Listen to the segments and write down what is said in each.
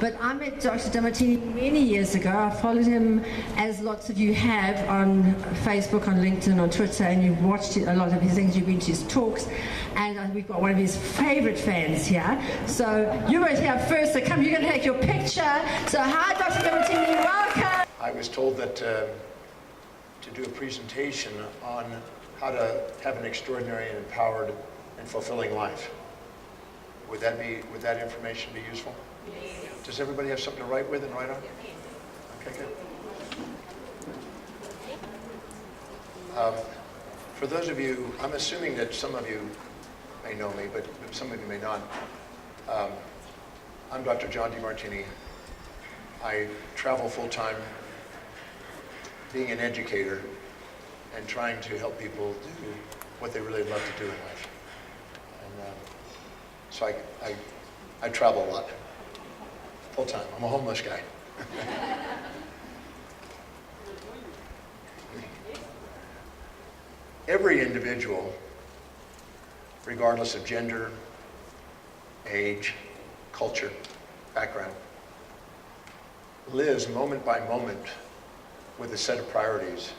But I met Dr. Demartini many years ago. I followed him, as lots of you have, on Facebook, on LinkedIn, on Twitter, and you've watched a lot of his things, you've been to his talks, and we've got one of his favorite fans here. So you were here first, so come, you're going to take your picture. So hi, Dr. Demartini, welcome. I was told that to do a presentation on how to have an extraordinary and empowered and fulfilling life. Would that information be useful? Yes. Does everybody have something to write with and write on? Okay, good. For those of you, I'm assuming that some of you may know me, but some of you may not. I'm Dr. John Demartini. I travel full-time being an educator and trying to help people do what they really love to do in life. And so I travel a lot, full-time. I'm a homeless guy. Every individual, regardless of gender, age, culture, background, lives moment by moment with a set of priorities,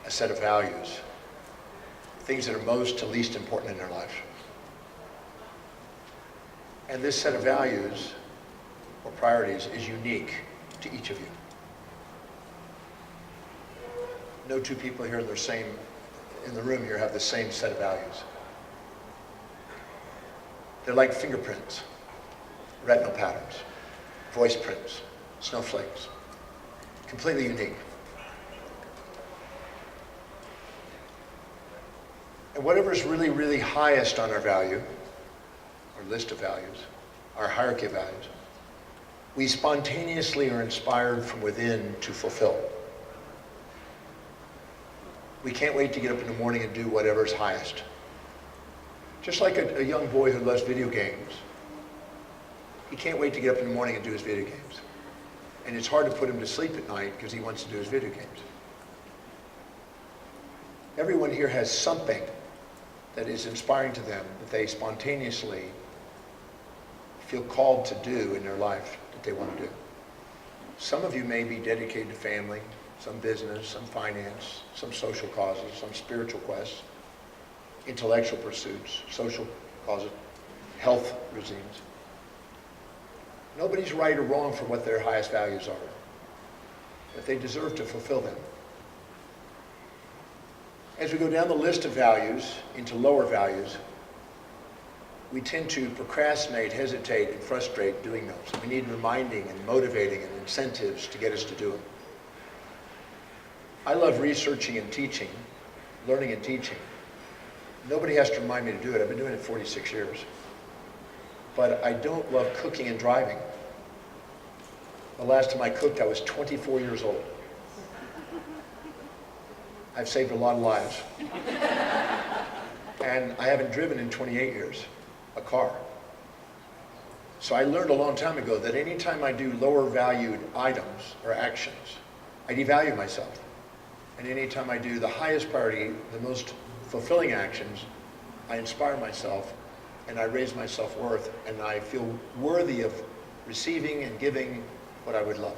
a set of values, things that are most to least important in their life. And this set of values or priorities is unique to each of you. No two people here in the room here have the same set of values. They're like fingerprints, retinal patterns, voice prints, snowflakes, completely unique. And whatever is really, really highest on our value, our list of values, our hierarchy of values, we spontaneously are inspired from within to fulfill. We can't wait to get up in the morning and do whatever's highest. Just like a young boy who loves video games. He can't wait to get up in the morning and do his video games. And it's hard to put him to sleep at night because he wants to do his video games. Everyone here has something that is inspiring to them that they spontaneously feel called to do in their life that they want to do. Some of you may be dedicated to family, some business, some finance, some social causes, some spiritual quests, intellectual pursuits, social causes, health regimes. Nobody's right or wrong for what their highest values are, but they deserve to fulfill them. As we go down the list of values into lower values, we tend to procrastinate, hesitate, and frustrate doing those. We need reminding and motivating and incentives to get us to do them. I love researching and teaching, learning and teaching. Nobody has to remind me to do it. I've been doing it 46 years. But I don't love cooking and driving. The last time I cooked, I was 24 years old. I've saved a lot of lives. And I haven't driven in 28 years, a car. So I learned a long time ago that anytime I do lower valued items or actions, I devalue myself. And anytime I do the highest priority, the most fulfilling actions, I inspire myself and I raise my self-worth and I feel worthy of receiving and giving what I would love.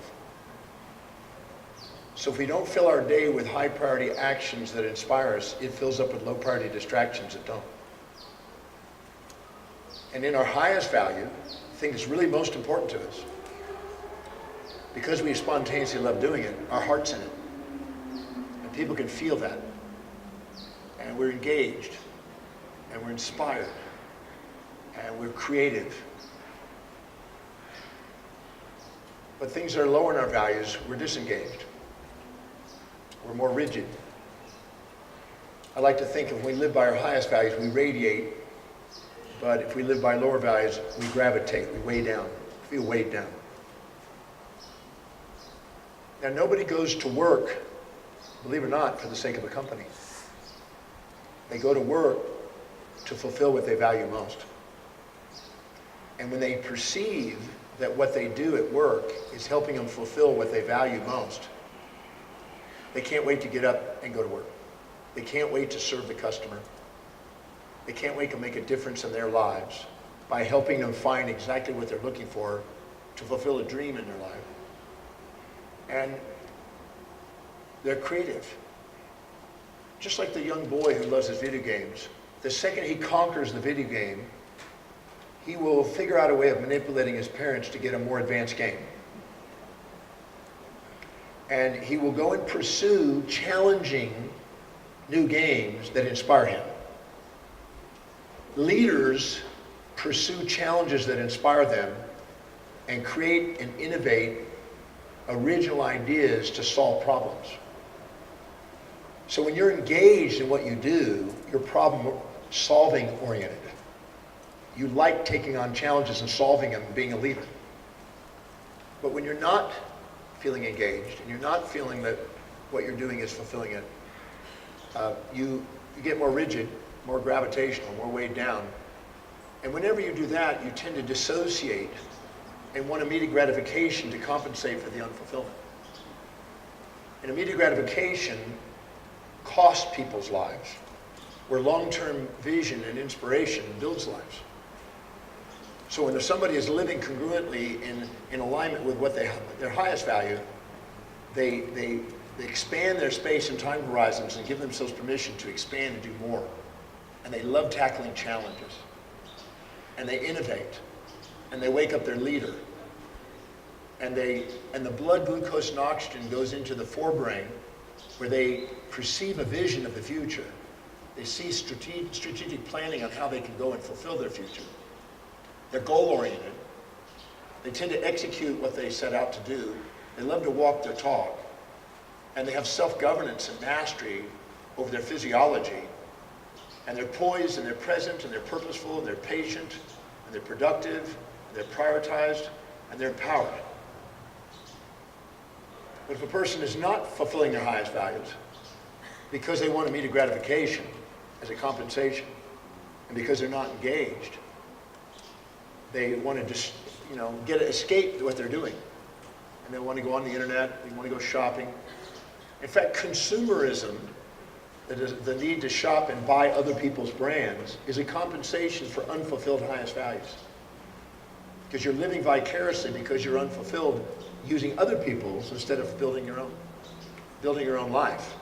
So if we don't fill our day with high priority actions that inspire us, it fills up with low priority distractions that don't. And in our highest value, the thing that's really most important to us, because we spontaneously love doing it, our heart's in it. And people can feel that. And we're engaged, and we're inspired, and we're creative. But things that are lower in our values, we're disengaged. We're more rigid. I like to think if we live by our highest values, we radiate, but if we live by lower values, we gravitate, we weigh down, feel weighed down. Now, nobody goes to work, believe it or not, for the sake of a company. They go to work to fulfill what they value most. And when they perceive that what they do at work is helping them fulfill what they value most, they can't wait to get up and go to work. They can't wait to serve the customer. They can't wait to make a difference in their lives by helping them find exactly what they're looking for to fulfill a dream in their life. And they're creative. Just like the young boy who loves his video games. The second he conquers the video game, he will figure out a way of manipulating his parents to get a more advanced game. And he will go and pursue challenging new games that inspire him. Leaders pursue challenges that inspire them and create and innovate original ideas to solve problems. So when you're engaged in what you do, you're problem solving oriented. You like taking on challenges and solving them and being a leader. But when you're not feeling engaged and you're not feeling that what you're doing is fulfilling it, you get more rigid, more gravitational, more weighed down. And whenever you do that, you tend to dissociate and want immediate gratification to compensate for the unfulfillment. And immediate gratification costs people's lives, where long-term vision and inspiration builds lives. So when somebody is living congruently in alignment with what their highest value, they expand their space and time horizons and give themselves permission to expand and do more. And they love tackling challenges. And they innovate. And they wake up their leader. And the blood, glucose, and oxygen goes into the forebrain where they perceive a vision of the future. They see strategic planning on how they can go and fulfill their future. They're goal-oriented. They tend to execute what they set out to do. They love to walk their talk. And they have self-governance and mastery over their physiology. And they're poised, and they're present, and they're purposeful, and they're patient, and they're productive, and they're prioritized, and they're empowered. But if a person is not fulfilling their highest values because they want immediate gratification as a compensation, and because they're not engaged, they want to just, escape what they're doing. And they want to go on the internet, they want to go shopping. In fact, consumerism, the need to shop and buy other people's brands, is a compensation for unfulfilled highest values. Because you're living vicariously because you're unfulfilled using other people's instead of building your own life.